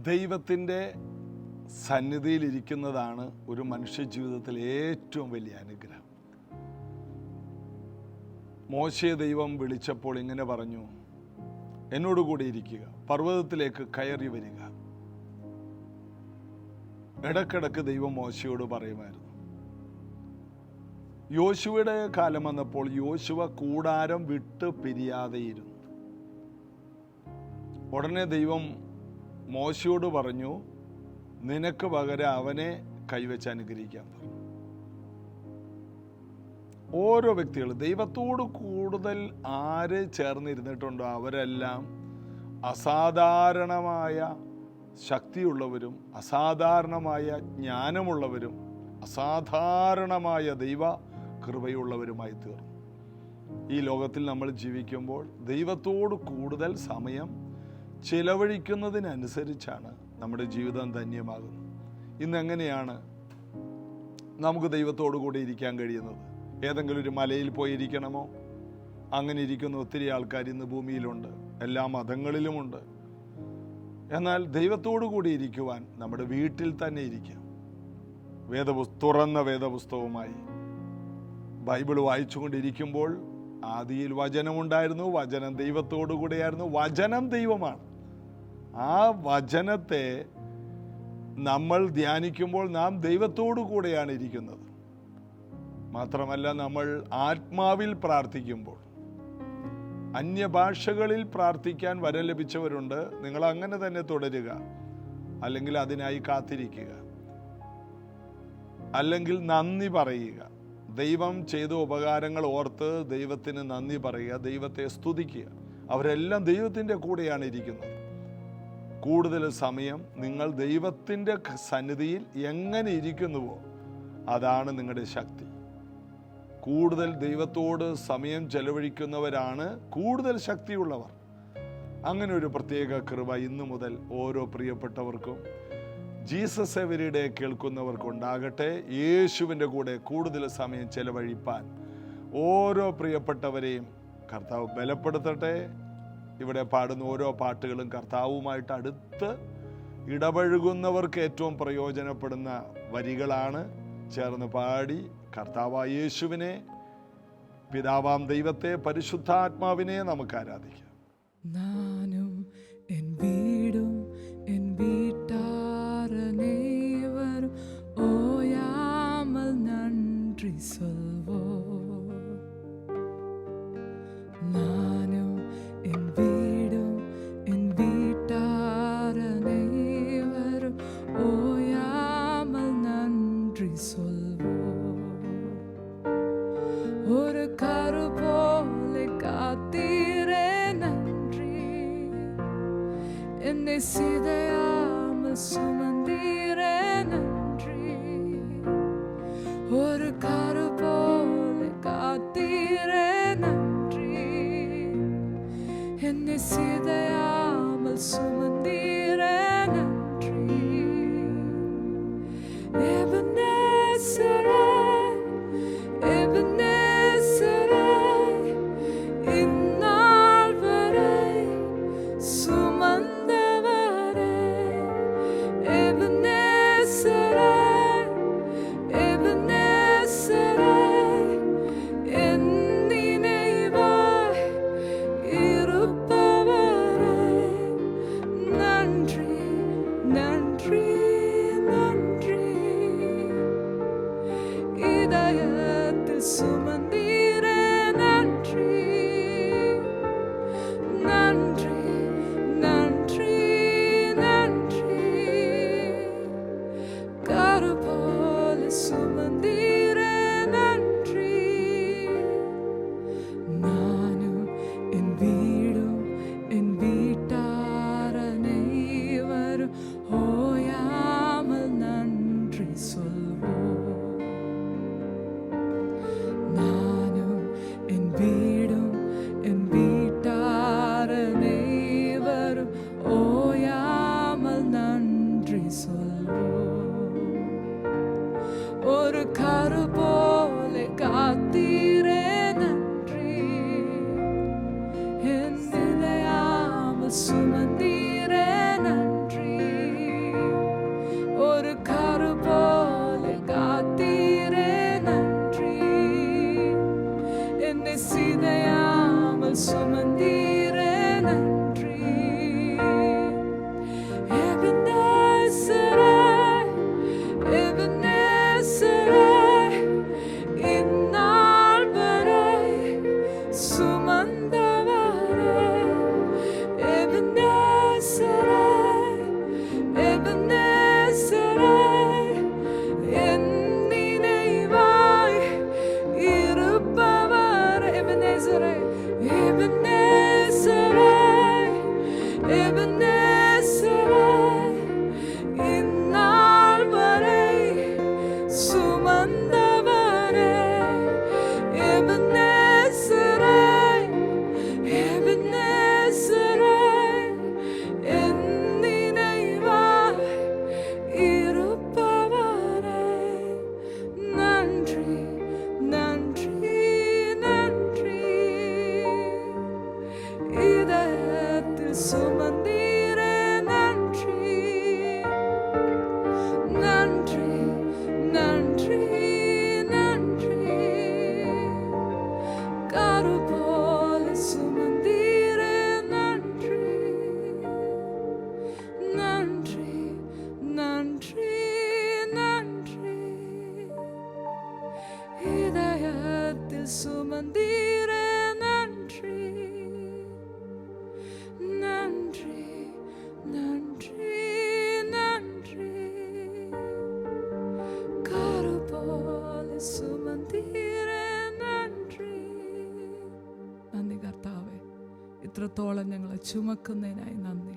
ദൈവത്തിൻ്റെ സന്നിധിയിലിരിക്കുന്നതാണ് ഒരു മനുഷ്യ ജീവിതത്തിലെ ഏറ്റവും വലിയ അനുഗ്രഹം. മോശയെ ദൈവം വിളിച്ചപ്പോൾ ഇങ്ങനെ പറഞ്ഞു, എന്നോടുകൂടി ഇരിക്കുക, പർവ്വതത്തിലേക്ക് കയറി വരിക. ഇടക്കിടക്ക് ദൈവം മോശയോട് പറയുമായിരുന്നു. യോശുവയുടെ കാലം വന്നപ്പോൾ യോശുവ കൂടാരം വിട്ട് പിരിയാതെയിരുന്നു. ഉടനെ ദൈവം മോശയോട് പറഞ്ഞു, നിനക്ക് പകരം അവനെ കൈവച്ച് അനുഗ്രഹിക്കാൻ പറഞ്ഞു. ഓരോ വ്യക്തികൾ ദൈവത്തോട് കൂടുതൽ ആര് ചേർന്നിരുന്നിട്ടുണ്ടോ അവരെല്ലാം അസാധാരണമായ ശക്തിയുള്ളവരും അസാധാരണമായ ജ്ഞാനമുള്ളവരും അസാധാരണമായ ദൈവ കൃപയുള്ളവരുമായി തീർന്നു. ഈ ലോകത്തിൽ നമ്മൾ ജീവിക്കുമ്പോൾ ദൈവത്തോട് കൂടുതൽ സമയം ചിലവഴിക്കുന്നതിനനുസരിച്ചാണ് നമ്മുടെ ജീവിതം ധന്യമാകുന്നത്. ഇന്നെങ്ങനെയാണ് നമുക്ക് ദൈവത്തോടു കൂടി ഇരിക്കാൻ കഴിയുന്നത്? ഏതെങ്കിലും ഒരു മലയിൽ പോയിരിക്കണമോ? അങ്ങനെ ഇരിക്കുന്ന ഒത്തിരി ആൾക്കാർ ഇന്ന് ഭൂമിയിലുണ്ട്, എല്ലാ മതങ്ങളിലുമുണ്ട്. എന്നാൽ ദൈവത്തോടു കൂടി ഇരിക്കുവാൻ നമ്മുടെ വീട്ടിൽ തന്നെ ഇരിക്കാം. തുറന്ന വേദപുസ്തകവുമായി ബൈബിൾ വായിച്ചുകൊണ്ടിരിക്കുമ്പോൾ ആദിയിൽ വചനമുണ്ടായിരുന്നു, വചനം ദൈവത്തോടു കൂടെയായിരുന്നു, വചനം ദൈവമാണ്. ആ വചനത്തെ നമ്മൾ ധ്യാനിക്കുമ്പോൾ നാം ദൈവത്തോടു കൂടെയാണ് ഇരിക്കുന്നത്. മാത്രമല്ല, നമ്മൾ ആത്മാവിൽ പ്രാർത്ഥിക്കുമ്പോൾ, അന്യഭാഷകളിൽ പ്രാർത്ഥിക്കാൻ വരം ലഭിച്ചവരുണ്ട്. നിങ്ങൾ അങ്ങനെ തന്നെ തുടരുക, അല്ലെങ്കിൽ അതിനായി കാത്തിരിക്കുക, അല്ലെങ്കിൽ നന്ദി പറയുക. ദൈവം ചെയ്ത ഉപകാരങ്ങൾ ഓർത്ത് ദൈവത്തിന് നന്ദി പറയുക, ദൈവത്തെ സ്തുതിക്കുക. അവരെല്ലാം ദൈവത്തിൻ്റെ കൂടെയാണ് ഇരിക്കുന്നത്. കൂടുതൽ സമയം നിങ്ങൾ ദൈവത്തിൻ്റെ സന്നിധിയിൽ എങ്ങനെ ഇരിക്കുന്നുവോ അതാണ് നിങ്ങളുടെ ശക്തി. കൂടുതൽ ദൈവത്തോട് സമയം ചെലവഴിക്കുന്നവരാണ് കൂടുതൽ ശക്തിയുള്ളവർ. അങ്ങനെ ഒരു പ്രത്യേക കൃപ ഇന്നു മുതൽ ഓരോ പ്രിയപ്പെട്ടവർക്കും ജീസസ് എവരി ഡേ കേൾക്കുന്നവർക്കുണ്ടാകട്ടെ. യേശുവിൻ്റെ കൂടെ കൂടുതൽ സമയം ചെലവഴിപ്പാൻ ഓരോ പ്രിയപ്പെട്ടവരെയും കർത്താവ് ബലപ്പെടുത്തട്ടെ. ഇവിടെ പാടുന്ന ഓരോ പാട്ടുകളും കർത്താവുമായിട്ട് അടുത്ത് ഇടപഴകുന്നവർക്ക് ഏറ്റവും പ്രയോജനപ്പെടുന്ന വരികളാണ്. ചേർന്ന് പാടി കർത്താവായ യേശുവിനെ, പിതാവാം ദൈവത്തെ, പരിശുദ്ധാത്മാവിനെ നമുക്ക് ആരാധിക്കാം. നാനും എൻ വീടും എൻ വീട്ടാരനേവരും ഓയാമൽ നன்றി சொல்வோ. നാനും എൻ വീടും എൻ വീട്ടാരനേവരും ഓയാമൽ നன்றി சொல்வோ. ഒരു കരു പോലെ കാത്തീരേ നன்றി, എന്നെ സിതയാമൽ സുമന്തീരേ നன்றി. ഒരു കരു പോലെ കാത്തീരേ നன்றി, എന്നെ സിതയാമൽ സുമന്തീരേ നன்றി. എബനേസരേ இருப்பவர் ഇത്രത്തോളം ഞങ്ങളെ ചുമക്കുന്നതിനായി നന്ദി.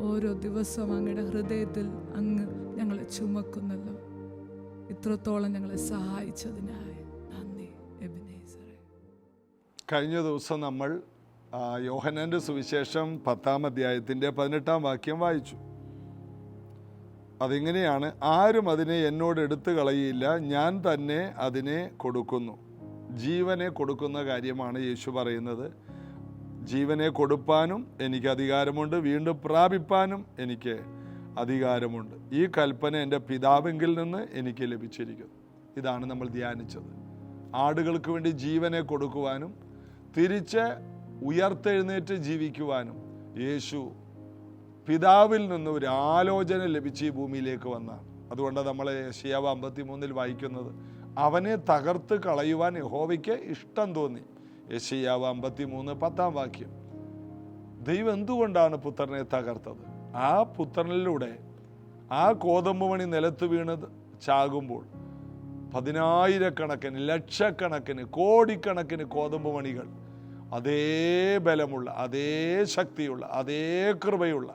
ഓരോ ദിവസവും അങ്ങയുടെ ഹൃദയത്തിൽ അങ്ങ് ഞങ്ങളെ ചുമക്കുന്നല്ലോ. ഇത്രത്തോളം ഞങ്ങളെ സഹായിച്ചതിനായി നന്ദി എബിനേസറേ. കഴിഞ്ഞ ദിവസം നമ്മൾ യോഹന്നാൻ്റെ സുവിശേഷം 10-ാം അധ്യായത്തിൻ്റെ 18-ാം വാക്യം വായിച്ചു. അതിങ്ങനെയാണ്: ആരും അതിനെ എന്നോട് എടുത്തു കളയില്ല, ഞാൻ തന്നെ അതിനെ കൊടുക്കുന്നു. ജീവനെ കൊടുക്കുന്ന കാര്യമാണ് യേശു പറയുന്നത്. ജീവനെ കൊടുപ്പാനും എനിക്ക് അധികാരമുണ്ട്, വീണ്ടും പ്രാപിപ്പാനും എനിക്ക് അധികാരമുണ്ട്. ഈ കൽപ്പന എൻ്റെ പിതാവെങ്കിൽ നിന്ന് എനിക്ക് ലഭിച്ചിരിക്കുന്നു. ഇതാണ് നമ്മൾ ധ്യാനിച്ചത്. ആടുകൾക്ക് വേണ്ടി ജീവനെ കൊടുക്കുവാനും തിരിച്ച് ഉയർത്തെഴുന്നേറ്റ് ജീവിക്കുവാനും യേശു പിതാവിൽ നിന്ന് ഒരു ആലോചന ലഭിച്ച് ഈ ഭൂമിയിലേക്ക് വന്നാണ്. അതുകൊണ്ട് നമ്മൾ യെശയ്യാവ് 53 വായിക്കുന്നത്, അവനെ തകർത്ത് കളയുവാൻ യഹോവയ്ക്ക് ഇഷ്ടം തോന്നി. യെശയ്യാവ് 53 10-ാം വാക്യം. ദൈവം എന്തുകൊണ്ടാണ് പുത്രനെ തകർത്തത്? ആ പുത്രനിലൂടെ ആ കോതമ്പ് മണി നിലത്ത് വീണത് ചാകുമ്പോൾ 10,000-കണക്കിന്, ലക്ഷക്കണക്കിന്, കോടിക്കണക്കിന് കോതമ്പ് മണികൾ അതേ ബലമുള്ള, അതേ ശക്തിയുള്ള, അതേ കൃപയുള്ള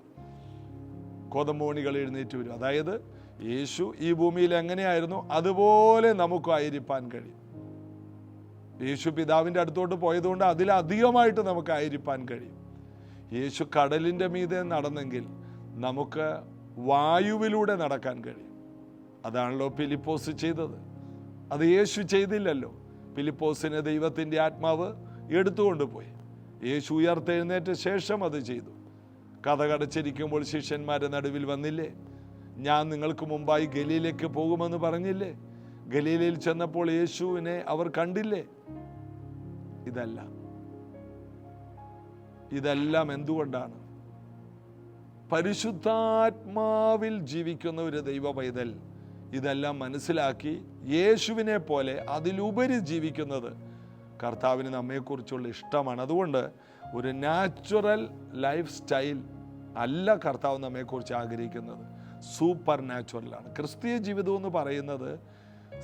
കോതമ്പ് മണികൾ എഴുന്നേറ്റ് വരും. അതായത് യേശു ഈ ഭൂമിയിൽ എങ്ങനെയായിരുന്നു അതുപോലെ നമുക്കായിരിക്കാൻ കഴിയും. യേശു പിതാവിൻ്റെ അടുത്തോട്ട് പോയതുകൊണ്ട് അതിലധികമായിട്ട് നമുക്ക് ആയിരിക്കാൻ കഴിയും. യേശു കടലിൻ്റെ മീതെ നടന്നെങ്കിൽ നമുക്ക് വായുവിലൂടെ നടക്കാൻ കഴിയും. അതാണല്ലോ ഫിലിപ്പോസ് ചെയ്തത്. അത് യേശു ചെയ്തില്ലല്ലോ. ഫിലിപ്പോസിനെ ദൈവത്തിൻ്റെ ആത്മാവ് എടുത്തുകൊണ്ടുപോയി. യേശു ഉയർത്തെഴുന്നേറ്റ ശേഷം അത് ചെയ്തു. കഥ കടച്ചിരിക്കുമ്പോൾ ശിഷ്യന്മാരുടെ നടുവിൽ വന്നില്ലേ? ഞാൻ നിങ്ങൾക്ക് മുമ്പായി ഗലീലയ്ക്ക് പോകുമെന്ന് പറഞ്ഞില്ലേ? ഗലീലയിൽ ചെന്നപ്പോൾ യേശുവിനെ അവർ കണ്ടില്ലേ? ഇതെല്ലാം എന്തുകൊണ്ടാണ്? പരിശുദ്ധാത്മാവിൽ ജീവിക്കുന്ന ഒരു ദൈവ പൈതൽ ഇതെല്ലാം മനസ്സിലാക്കി യേശുവിനെ പോലെ അതിലുപരി ജീവിക്കുന്നത് കർത്താവിന് നമ്മെക്കുറിച്ചുള്ള ഇഷ്ടമാണ്. അതുകൊണ്ട് ഒരു നാച്ചുറൽ ലൈഫ് സ്റ്റൈൽ അല്ല കർത്താവ് നമ്മെക്കുറിച്ച് ആഗ്രഹിക്കുന്നത്, സൂപ്പർ നാച്ചുറലാണ്. ക്രിസ്തീയ ജീവിതം എന്ന് പറയുന്നത്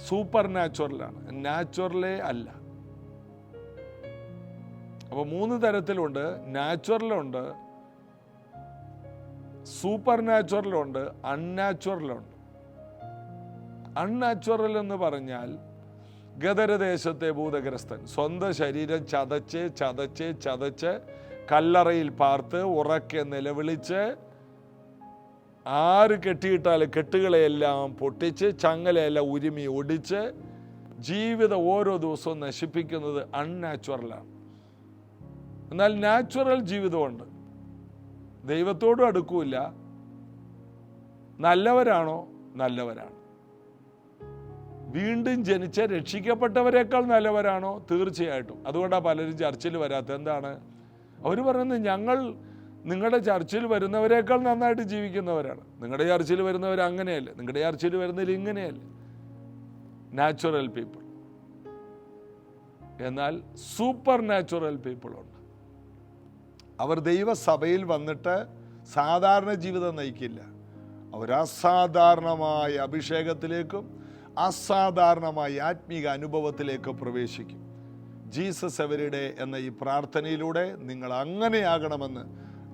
സൂപ്പർ നാച്ചുറലാണ്, നാച്ചുറലേ അല്ല. അപ്പോൾ 3 തരത്തിലുണ്ട്. നാച്ചുറലുണ്ട്, സൂപ്പർ നാച്ചുറലുണ്ട്, അൺനാച്ചുറലുണ്ട്. അൺനാച്ചുറൽ എന്ന് പറഞ്ഞാൽ ഗദരദേശത്തെ ഭൂതഗ്രസ്തൻ സ്വന്തം ശരീരം ചതച്ച് ചതച്ച് ചതച്ച് കല്ലറയിൽ പാർത്ത് ഉറക്കെ നിലവിളിച്ച് ആര് കെട്ടിയിട്ടാൽ കെട്ടുകളെയെല്ലാം പൊട്ടിച്ച് ചങ്ങലയെല്ലാം ഉരുമി ഒടിച്ച് ജീവിതം ഓരോ ദിവസവും നശിപ്പിക്കുന്നത് അൺനാച്ചുറലാണ്. എന്നാൽ നാച്ചുറൽ ജീവിതമുണ്ട്. ദൈവത്തോടും അടുക്കൂല. നല്ലവരാണോ? നല്ലവരാണ്. വീണ്ടും ജനിച്ച രക്ഷിക്കപ്പെട്ടവരെക്കാൾ നല്ലവരാണോ? തീർച്ചയായിട്ടും. അതുകൊണ്ടാണ് പലരും ചർച്ചിൽ വരാത്തത്. എന്താണ് അവർ പറയുന്നത്? ഞങ്ങൾ നിങ്ങളുടെ ചർച്ചിൽ വരുന്നവരെക്കാൾ നന്നായിട്ട് ജീവിക്കുന്നവരാണ്. നിങ്ങളുടെ ചർച്ചിൽ വരുന്നവർ അങ്ങനെയല്ലേ, നിങ്ങളുടെ ചർച്ചിൽ വരുന്നതിൽ ഇങ്ങനെയല്ലേ. Natural people. എന്നാൽ സൂപ്പർ നാച്ചുറൽ പീപ്പിളുണ്ട്. അവർ ദൈവസഭയിൽ വന്നിട്ട് സാധാരണ ജീവിതം നയിക്കില്ല. അവർ അസാധാരണമായ അഭിഷേകത്തിലേക്കും അസാധാരണമായ ആത്മീക അനുഭവത്തിലേക്ക് പ്രവേശിക്കും. ജീസസ് എവരിഡേ എന്ന ഈ പ്രാർത്ഥനയിലൂടെ നിങ്ങൾ അങ്ങനെയാകണമെന്ന്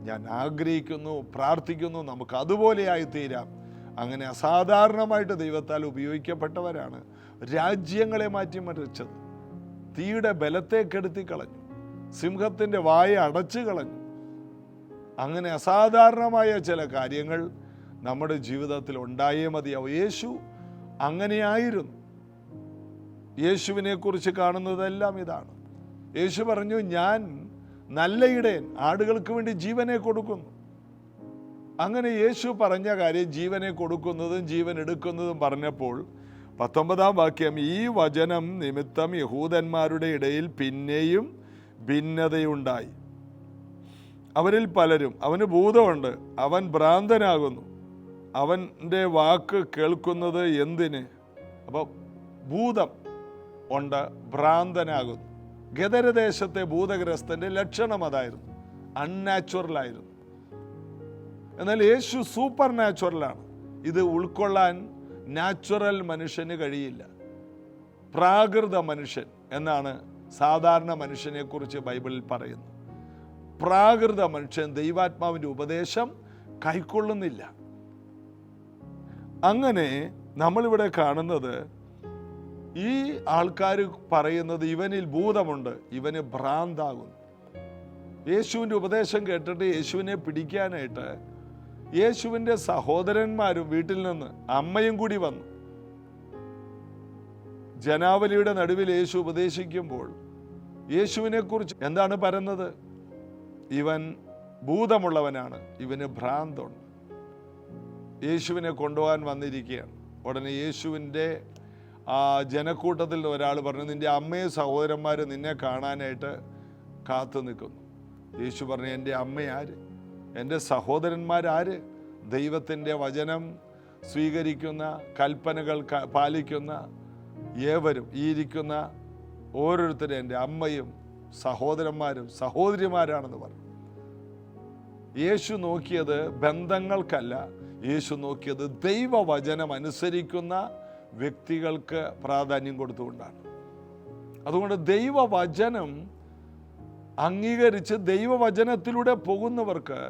ഞാൻ ആഗ്രഹിക്കുന്നു, പ്രാർത്ഥിക്കുന്നു. നമുക്ക് അതുപോലെയായി തീരാം. അങ്ങനെ അസാധാരണമായിട്ട് ദൈവത്താൽ ഉപയോഗിക്കപ്പെട്ടവരാണ് രാജ്യങ്ങളെ മാറ്റിമറിച്ചത്. തീയുടെ ബലത്തെ കെടുത്തി കളഞ്ഞു, സിംഹത്തിൻ്റെ വായ അടച്ചു കളഞ്ഞു. അങ്ങനെ അസാധാരണമായ ചില കാര്യങ്ങൾ നമ്മുടെ ജീവിതത്തിൽ ഉണ്ടായേ മതിയാവും. യേശു അങ്ങനെയായിരുന്നു. യേശുവിനെ കുറിച്ച് കാണുന്നതെല്ലാം ഇതാണ്. യേശു പറഞ്ഞു, ഞാൻ നല്ല ഇടയൻ, ആടുകൾക്ക് വേണ്ടി ജീവനെ കൊടുക്കുന്നു. അങ്ങനെ യേശു പറഞ്ഞ കാര്യം, ജീവനെ കൊടുക്കുന്നതും ജീവൻ എടുക്കുന്നതും പറഞ്ഞപ്പോൾ 19-ാം വാക്യം, ഈ വചനം നിമിത്തം യഹൂദന്മാരുടെ ഇടയിൽ പിന്നെയും ഭിന്നതയുണ്ടായി. അവരിൽ പലരും, അവന് ഭൂതമുണ്ട്, അവൻ ഭ്രാന്തനാകുന്നു, അവൻ്റെ വാക്ക് കേൾക്കുന്നത് എന്തിന്? അപ്പോൾ ഭൂതം ഉണ്ട്, ഭ്രാന്തനാകുന്നു. ഗദരദേശത്തെ ഭൂതഗ്രസ്തൻ്റെ ലക്ഷണം അതായിരുന്നു, അൺനാച്ചുറലായിരുന്നു. എന്നാൽ യേശു സൂപ്പർ നാച്ചുറലാണ്. ഇത് ഉൾക്കൊള്ളാൻ നാച്ചുറൽ മനുഷ്യന് കഴിയില്ല. പ്രാകൃത മനുഷ്യൻ എന്നാണ് സാധാരണ മനുഷ്യനെക്കുറിച്ച് ബൈബിളിൽ പറയുന്നത്. പ്രാകൃത മനുഷ്യൻ ദൈവാത്മാവിൻ്റെ ഉപദേശം കൈക്കൊള്ളുന്നില്ല. അങ്ങനെ നമ്മളിവിടെ കാണുന്നത് ഈ ആൾക്കാർ പറയുന്നത് ഇവനിൽ ഭൂതമുണ്ട്, ഇവന് ഭ്രാന്താകുന്നു. യേശുവിൻ്റെ ഉപദേശം കേട്ടിട്ട് യേശുവിനെ പിടിക്കാനായിട്ട് യേശുവിൻ്റെ സഹോദരന്മാരും വീട്ടിൽ നിന്ന് അമ്മയും കൂടി വന്നു. ജനാവലിയുടെ നടുവിൽ യേശു ഉപദേശിക്കുമ്പോൾ യേശുവിനെ കുറിച്ച് എന്താണ് പറയുന്നത്? ഇവൻ ഭൂതമുള്ളവനാണ്, ഇവന് ഭ്രാന്തുണ്ട്. യേശുവിനെ കൊണ്ടുപോകാൻ വന്നിരിക്കുകയാണ്. ഉടനെ യേശുവിൻ്റെ ജനക്കൂട്ടത്തിൽ ഒരാൾ പറഞ്ഞു, നിൻ്റെ അമ്മയും സഹോദരന്മാരും നിന്നെ കാണാനായിട്ട് കാത്തു നിൽക്കുന്നു. യേശു പറഞ്ഞു, എൻ്റെ അമ്മയാര്, എൻ്റെ സഹോദരന്മാരാര്? ദൈവത്തിൻ്റെ വചനം സ്വീകരിക്കുന്ന, കൽപ്പനകൾ പാലിക്കുന്ന ഏവരും ഈ ഇരിക്കുന്ന ഓരോരുത്തരും എൻ്റെ അമ്മയും സഹോദരന്മാരും സഹോദരിമാരാണെന്ന് പറഞ്ഞു. യേശു നോക്കിയത് ബന്ധങ്ങൾക്കല്ല, യേശു നോക്കിയത് ദൈവവചനം അനുസരിക്കുന്ന വ്യക്തികൾക്ക് പ്രാധാന്യം കൊടുത്തുകൊണ്ടാണ്. അതുകൊണ്ട് ദൈവവചനം അംഗീകരിച്ച് ദൈവവചനത്തിലൂടെ പോകുന്നവർക്ക്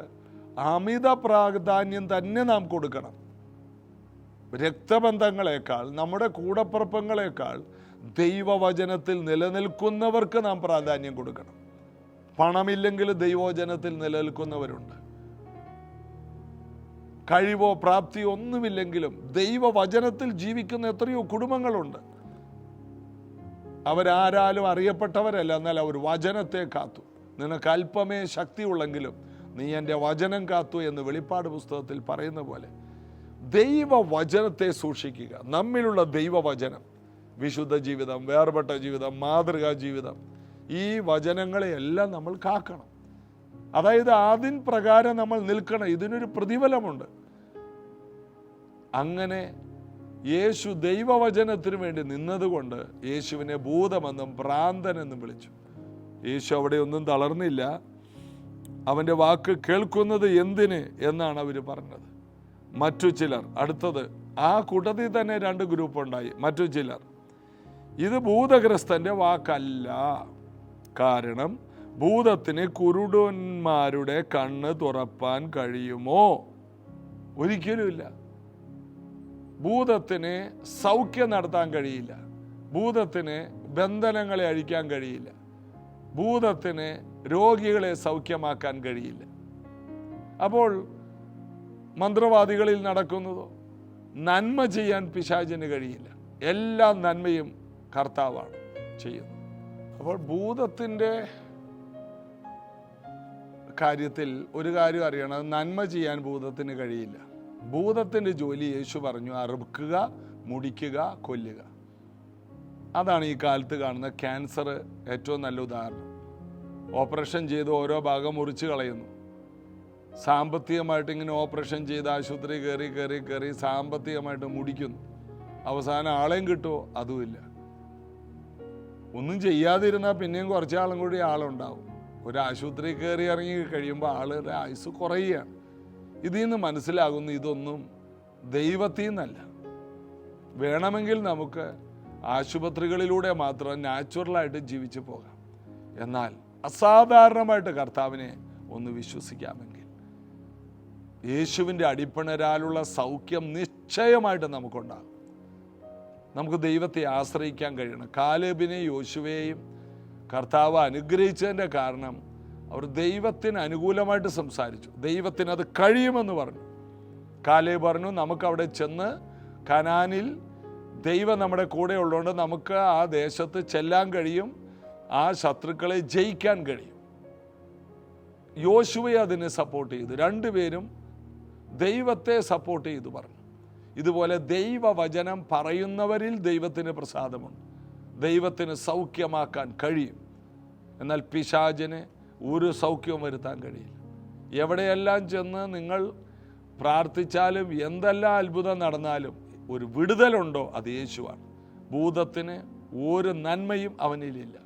അമിത പ്രാധാന്യം തന്നെ നാം കൊടുക്കണം. രക്തബന്ധങ്ങളെക്കാൾ, നമ്മുടെ കൂടപ്പിറപ്പങ്ങളെക്കാൾ ദൈവവചനത്തിൽ നിലനിൽക്കുന്നവർക്ക് നാം പ്രാധാന്യം കൊടുക്കണം. പണമില്ലെങ്കിൽ ദൈവവചനത്തിൽ നിലനിൽക്കുന്നവരുണ്ട്. കഴിവോ പ്രാപ്തിയോ ഒന്നുമില്ലെങ്കിലും ദൈവവചനത്തിൽ ജീവിക്കുന്ന എത്രയോ കുടുംബങ്ങളുണ്ട്. അവരാരാലും അറിയപ്പെട്ടവരല്ല, എന്നാൽ അവർ വചനത്തെ കാത്തു. നിനക്ക് അല്പമേ ശക്തിയുള്ളെങ്കിലും നീ എൻ്റെ വചനം കാത്തു എന്ന് വെളിപ്പാട് പുസ്തകത്തിൽ പറയുന്ന പോലെ ദൈവവചനത്തെ സൂക്ഷിക്കുക. നമ്മിലുള്ള ദൈവവചനം, വിശുദ്ധ ജീവിതം, വേർപെട്ട ജീവിതം, മാതൃകാ ജീവിതം, ഈ വചനങ്ങളെയെല്ലാം നമ്മൾ കാക്കണം. അതായത് അതിൻ പ്രകാരം നമ്മൾ നിൽക്കണം. ഇതിനൊരു പ്രതിഫലമുണ്ട്. അങ്ങനെ യേശു ദൈവവചനത്തിന് വേണ്ടി നിന്നതുകൊണ്ട് യേശുവിനെ ഭൂതമെന്നും ഭ്രാന്തനെന്നും വിളിച്ചു. യേശു അവിടെ ഒന്നും തളർന്നില്ല. അവൻ്റെ വാക്ക് കേൾക്കുന്നത് എന്തിന് എന്നാണ് അവർ പറഞ്ഞത്. മറ്റു ചിലർ, അടുത്തത് ആ കൂട്ടത്തിൽ തന്നെ 2 ഗ്രൂപ്പ് ഉണ്ടായി. മറ്റു ചിലർ, ഇത് ഭൂതഗ്രസ്തൻ്റെ വാക്കല്ല, കാരണം ഭൂതത്തിന് കുരുടന്മാരുടെ കണ്ണ് തുറപ്പാൻ കഴിയുമോ? ഒരിക്കലുമില്ല. ഭൂതത്തിന് സൗഖ്യം നടത്താൻ കഴിയില്ല. ഭൂതത്തിന് ബന്ധനങ്ങളെ അഴിക്കാൻ കഴിയില്ല. ഭൂതത്തിന് രോഗികളെ സൗഖ്യമാക്കാൻ കഴിയില്ല. അപ്പോൾ മന്ത്രവാദികളിൽ നടക്കുന്നതോ? നന്മ ചെയ്യാൻ പിശാചിന് കഴിയില്ല. എല്ലാ നന്മയും കർത്താവാണ് ചെയ്യുന്നത്. അപ്പോൾ ഭൂതത്തിൻ്റെ കാര്യത്തിൽ ഒരു കാര്യം അറിയണം, നന്മ ചെയ്യാൻ ഭൂതത്തിന് കഴിയില്ല. ഭൂതത്തിൻ്റെ ജോലി യേശു പറഞ്ഞു, അറുക്കുക, മുടിക്കുക, കൊല്ലുക. അതാണ് ഈ കാലത്ത് കാണുന്ന ക്യാൻസർ ഏറ്റവും നല്ല ഉദാഹരണം. ഓപ്പറേഷൻ ചെയ്ത് ഓരോ ഭാഗം മുറിച്ച് കളയുന്നു. സാമ്പത്തികമായിട്ട് ഇങ്ങനെ ഓപ്പറേഷൻ ചെയ്ത് ആശുപത്രി കയറി സാമ്പത്തികമായിട്ട് മുടിക്കുന്നു. അവസാനം ആളെയും കിട്ടുമോ? അതുമില്ല. ഒന്നും ചെയ്യാതിരുന്നാൽ പിന്നെയും കുറച്ചാളും കൂടി ആളുണ്ടാവും. ഒരു ആശുപത്രി കയറി ഇറങ്ങി കഴിയുമ്പോൾ ആളുടെ ആയുസ് കുറയുകയാണ്. ഇതിൽ നിന്ന് മനസ്സിലാകുന്നു ഇതൊന്നും ദൈവത്തിൽ നിന്നല്ല. വേണമെങ്കിൽ നമുക്ക് ആശുപത്രികളിലൂടെ മാത്രം നാച്ചുറലായിട്ട് ജീവിച്ചു പോകാം. എന്നാൽ അസാധാരണമായിട്ട് കർത്താവിനെ ഒന്ന് വിശ്വസിക്കാമെങ്കിൽ യേശുവിൻ്റെ അടിപ്പിണരാലുള്ള സൗഖ്യം നിശ്ചയമായിട്ട് നമുക്കുണ്ടാകും. നമുക്ക് ദൈവത്തെ ആശ്രയിക്കാൻ കഴിയണം. കാലേബിനെയും യോശുവയെയും കർത്താവ് അനുഗ്രഹിച്ചതിൻ്റെ കാരണം അവർ ദൈവത്തിന് അനുകൂലമായിട്ട് സംസാരിച്ചു. ദൈവത്തിന് അത് കഴിയുമെന്ന് പറഞ്ഞു. കാലേബ് പറഞ്ഞു, നമുക്കവിടെ ചെന്ന് കനാനിൽ ദൈവം നമ്മുടെ കൂടെ ഉള്ളതുകൊണ്ട് നമുക്ക് ആ ദേശത്ത് ചെല്ലാൻ കഴിയും, ആ ശത്രുക്കളെ ജയിക്കാൻ കഴിയും. യോശുവയെ അതിനെ സപ്പോർട്ട് ചെയ്തു. രണ്ടുപേരും ദൈവത്തെ സപ്പോർട്ട് ചെയ്തു പറഞ്ഞു. ഇതുപോലെ ദൈവവചനം പറയുന്നവരിൽ ദൈവത്തിന് പ്രസാദമുണ്ട്. ദൈവത്തിന് സൗഖ്യമാക്കാൻ കഴിയും. എന്നാൽ പിശാചിന് ഒരു സൗഖ്യവും വരുത്താൻ കഴിയില്ല. എവിടെയെല്ലാം ചെന്ന് നിങ്ങൾ പ്രാർത്ഥിച്ചാലും എന്തെല്ലാം അത്ഭുതം നടന്നാലും ഒരു വിടുതലുണ്ടോ? അത് യേശുവാണ്. ഭൂതത്തിന് ഒരു നന്മയും അവനിലില്ല.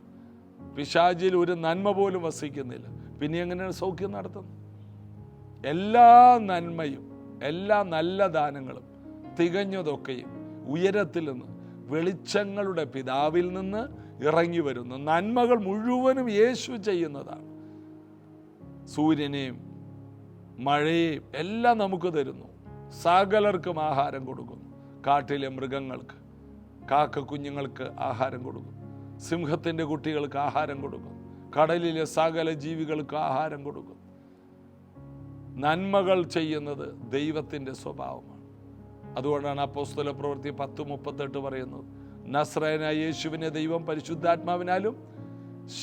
പിശാചിൽ ഒരു നന്മ പോലും വസിക്കുന്നില്ല. പിന്നെ എങ്ങനെയാണ് സൗഖ്യം നടത്തുന്നത്? എല്ലാ നന്മയും എല്ലാ നല്ല ദാനങ്ങളും തികഞ്ഞതൊക്കെയും ഉയരത്തിൽ നിന്ന് വെളിച്ചങ്ങളുടെ പിതാവിൽ നിന്ന് ഇറങ്ങി വരുന്നു. നന്മകൾ മുഴുവനും യേശു ചെയ്യുന്നതാണ്. സൂര്യനെയും മഴയെയും എല്ലാം നമുക്ക് തരുന്നു. സകലർക്കും ആഹാരം കൊടുക്കുന്നു. കാട്ടിലെ മൃഗങ്ങൾക്ക്, കാക്ക കുഞ്ഞുങ്ങൾക്ക് ആഹാരം കൊടുക്കുന്നു. സിംഹത്തിൻ്റെ കുട്ടികൾക്ക് ആഹാരം കൊടുക്കുന്നു. കടലിലെ സകല ജീവികൾക്ക് ആഹാരം കൊടുക്കുന്നു. നന്മകൾ ചെയ്യുന്നത് ദൈവത്തിൻ്റെ സ്വഭാവമാണ്. അതുകൊണ്ടാണ് അപ്പോസ്തല പ്രവൃത്തി 10:38 പറയുന്നത്, നസ്രയനായ യേശുവിനെ ദൈവം പരിശുദ്ധാത്മാവിനാലും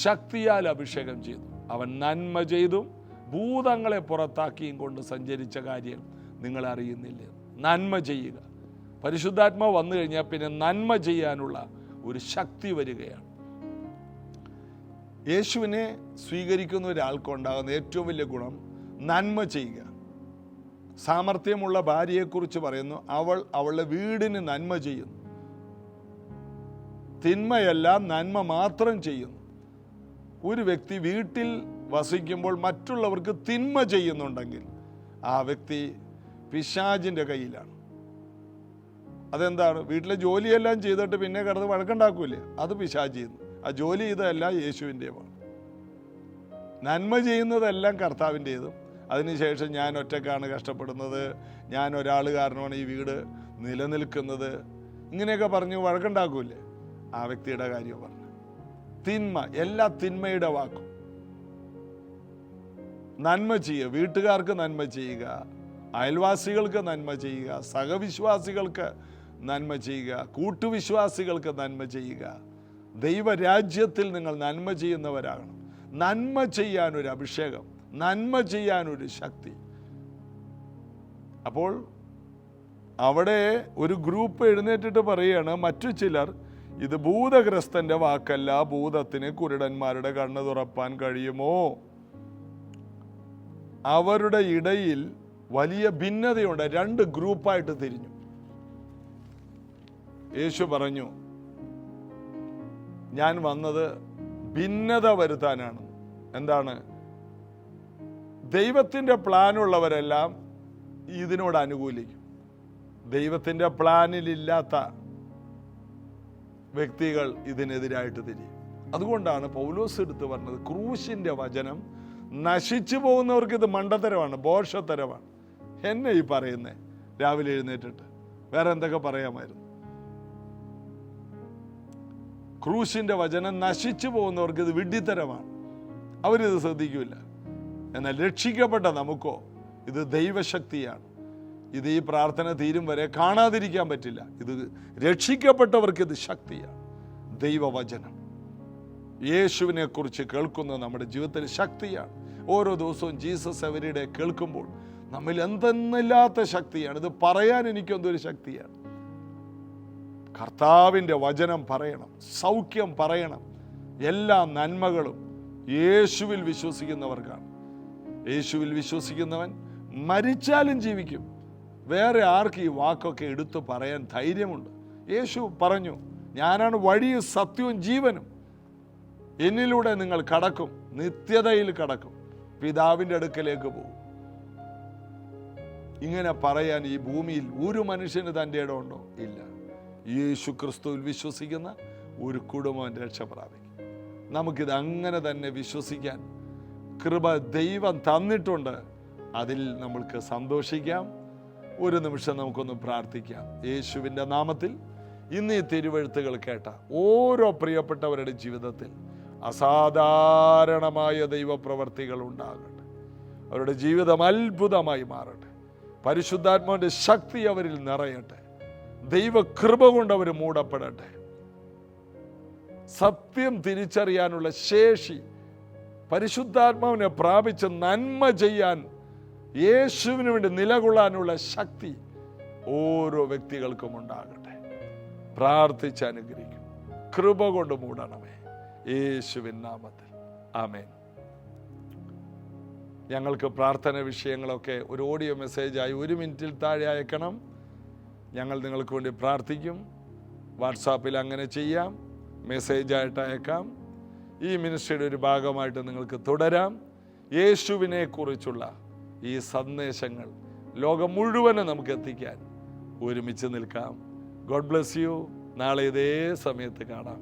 ശക്തിയാൽ അഭിഷേകം ചെയ്തു. അവൻ നന്മ ചെയ്തും ഭൂതങ്ങളെ പുറത്താക്കിയും കൊണ്ട് സഞ്ചരിച്ച കാര്യം നിങ്ങൾ അറിയുന്നില്ല. നന്മ ചെയ്യുക. പരിശുദ്ധാത്മാവ് വന്നു കഴിഞ്ഞാൽ പിന്നെ നന്മ ചെയ്യാനുള്ള ഒരു ശക്തി വരികയാണ്. യേശുവിനെ സ്വീകരിക്കുന്ന ഒരാൾക്കുണ്ടാകുന്ന ഏറ്റവും വലിയ ഗുണം നന്മ ചെയ്യുക. സാമർഥ്യമുള്ള ഭാര്യയെക്കുറിച്ച് പറയുന്നു, അവൾ അവളുടെ വീടിന് നന്മ ചെയ്യുന്നു. തിന്മയല്ല, നന്മ മാത്രം ചെയ്യുന്നു. ഒരു വ്യക്തി വീട്ടിൽ വസിക്കുമ്പോൾ മറ്റുള്ളവർക്ക് തിന്മ ചെയ്യുന്നുണ്ടെങ്കിൽ ആ വ്യക്തി പിശാചിൻ്റെ കയ്യിലാണ്. അതെന്താണ്? വീട്ടിലെ ജോലിയെല്ലാം ചെയ്തിട്ട് പിന്നെ കിടന്ന് വഴക്കുണ്ടാക്കൂലേ, അത് പിശാച് ചെയ്യുന്നു. ആ ജോലി ചെയ്തതല്ല യേശുവിൻ്റെതാണ്. നന്മ ചെയ്യുന്നതെല്ലാം കർത്താവിൻ്റേതും. അതിനുശേഷം ഞാൻ ഒറ്റക്കാണ് കഷ്ടപ്പെടുന്നത്, ഞാൻ ഒരാൾ കാരണമാണ് ഈ വീട് നിലനിൽക്കുന്നത്, ഇങ്ങനെയൊക്കെ പറഞ്ഞ് വഴക്കുണ്ടാക്കൂലേ, ആ വ്യക്തിയുടെ കാര്യം പറഞ്ഞു. തിന്മ, എല്ലാ തിന്മയുടെ വാക്കും. നന്മ ചെയ്യുക. വീട്ടുകാർക്ക് നന്മ ചെയ്യുക, അയൽവാസികൾക്ക് നന്മ ചെയ്യുക, സഹവിശ്വാസികൾക്ക് നന്മ ചെയ്യുക, കൂട്ടുവിശ്വാസികൾക്ക് നന്മ ചെയ്യുക. ദൈവരാജ്യത്തിൽ നിങ്ങൾ നന്മ ചെയ്യുന്നവരാകണം. നന്മ ചെയ്യാനൊരു അഭിഷേകം, നന്മ ചെയ്യാനൊരു ശക്തി. അപ്പോൾ അവിടെ ഒരു ഗ്രൂപ്പ് എഴുന്നേറ്റിട്ട് പറയുകയാണ്, മറ്റു ചിലർ, ഇത് ഭൂതഗ്രസ്തന്റെ വാക്കല്ല, ഭൂതത്തിന് കുരുടന്മാരുടെ കണ്ണ് തുറപ്പാൻ കഴിയുമോ? അവരുടെ ഇടയിൽ വലിയ ഭിന്നതയുണ്ട്. 2 ഗ്രൂപ്പായിട്ട് തിരിഞ്ഞു. യേശു പറഞ്ഞു, ഞാൻ വന്നത് ഭിന്നത വരുത്താനാണ്. എന്താണ്? ദൈവത്തിൻ്റെ പ്ലാനുള്ളവരെല്ലാം ഇതിനോട് അനുകൂലിക്കും. ദൈവത്തിൻ്റെ പ്ലാനിലില്ലാത്ത വ്യക്തികൾ ഇതിനെതിരായിട്ട് തിരിയും. അതുകൊണ്ടാണ് പൗലോസ് എടുത്ത് പറഞ്ഞത്, ക്രൂശിൻ്റെ വചനം നശിച്ചു പോകുന്നവർക്ക് ഇത് മണ്ടത്തരമാണ്, ബോഷത്തരമാണ്. എന്നെ ഈ പറയുന്നേ രാവിലെ എഴുന്നേറ്റിട്ട് വേറെ എന്തൊക്കെ പറയാമായിരുന്നു. ക്രൂശിൻ്റെ വചനം നശിച്ചു പോകുന്നവർക്ക് ഇത് വിഡ്ഢിത്തരമാണ്, അവരിത് ശ്രദ്ധിക്കില്ല. എന്നാൽ രക്ഷിക്കപ്പെട്ട നമുക്കോ ഇത് ദൈവശക്തിയാണ്. ഇത് ഈ പ്രാർത്ഥന തീരും വരെ കാണാതിരിക്കാൻ പറ്റില്ല. ഇത് രക്ഷിക്കപ്പെട്ടവർക്ക് ഇത് ശക്തിയാണ്. ദൈവവചനം യേശുവിനെ കുറിച്ച് കേൾക്കുന്നത് നമ്മുടെ ജീവിതത്തിൽ ശക്തിയാണ്. ഓരോ ദിവസവും ജീസസ് എവരിഡേ കേൾക്കുമ്പോൾ നമ്മിൽ എന്തെന്നില്ലാത്ത ശക്തിയാണ്. ഇത് പറയാൻ എനിക്കെന്തൊരു ശക്തിയാണ്. കർത്താവിൻ്റെ വചനം പറയണം, സൗഖ്യം പറയണം. എല്ലാ നന്മകളും യേശുവിൽ വിശ്വസിക്കുന്നവർക്കാണ്. യേശുവിൽ വിശ്വസിക്കുന്നവൻ മരിച്ചാലും ജീവിക്കും. വേറെ ആർക്ക് ഈ വാക്കൊക്കെ എടുത്തു പറയാൻ ധൈര്യമുണ്ട്? യേശു പറഞ്ഞു, ഞാനാണ് വഴിയും സത്യവും ജീവനും. എന്നിലൂടെ നിങ്ങൾ കടക്കും, നിത്യതയിൽ കടക്കും, പിതാവിൻ്റെ അടുക്കലേക്ക് പോകും. ഇങ്ങനെ പറയാൻ ഈ ഭൂമിയിൽ ഒരു മനുഷ്യന് തൻ്റെ ഇടമുണ്ടോ? ഇല്ല. യേശു ക്രിസ്തുവിൽ വിശ്വസിക്കുന്ന ഒരു കുടുംബം രക്ഷ പ്രാപിക്കും. നമുക്കിത് അങ്ങനെ തന്നെ വിശ്വസിക്കാൻ കൃപ ദൈവം തന്നിട്ടുണ്ട്. അതിൽ നമ്മൾക്ക് സന്തോഷിക്കാം. ഒരു നിമിഷം നമുക്കൊന്ന് പ്രാർത്ഥിക്കാം. യേശുവിൻ്റെ നാമത്തിൽ ഇന്ന് ഈ തിരുവെഴുത്തുകൾ കേട്ട ഓരോ പ്രിയപ്പെട്ടവരുടെ ജീവിതത്തിൽ അസാധാരണമായ ദൈവപ്രവർത്തികൾ ഉണ്ടാകട്ടെ. അവരുടെ ജീവിതം അത്ഭുതമായി മാറട്ടെ. പരിശുദ്ധാത്മാവിൻ്റെ ശക്തി അവരിൽ നിറയട്ടെ. ദൈവകൃപ കൊണ്ട് അവർ മൂടപ്പെടട്ടെ. സത്യം തിരിച്ചറിയാനുള്ള ശേഷി, പരിശുദ്ധാത്മാവിനെ പ്രാപിച്ച് നന്മ ചെയ്യാൻ, യേശുവിന് വേണ്ടി നിലകൊള്ളാനുള്ള ശക്തി ഓരോ വ്യക്തികൾക്കും ഉണ്ടാകട്ടെ. പ്രാർത്ഥിച്ച് അനുഗ്രഹിക്കും. കൃപ കൊണ്ട് മൂടണമേ, യേശുവിൻ നാമത്തിൽ. ആമേൻ. ഞങ്ങൾക്ക് പ്രാർത്ഥന വിഷയങ്ങളൊക്കെ ഒരു ഓഡിയോ മെസ്സേജായി 1 മിനിറ്റിൽ താഴെ അയക്കണം. ഞങ്ങൾ നിങ്ങൾക്ക് വേണ്ടി പ്രാർത്ഥിക്കും. വാട്സാപ്പിൽ അങ്ങനെ ചെയ്യാം, മെസ്സേജായിട്ട് അയക്കാം. ഈ മിനിസ്ട്രിയുടെ ഒരു ഭാഗമായിട്ട് നിങ്ങൾക്ക് തുടരാം. യേശുവിനെ കുറിച്ചുള്ള ഈ സന്ദേശങ്ങൾ ലോകം മുഴുവനും നമുക്ക് എത്തിക്കാൻ ഒരുമിച്ച് നിൽക്കാം. God bless you. നാളെ ഇതേ സമയത്ത് കാണാം.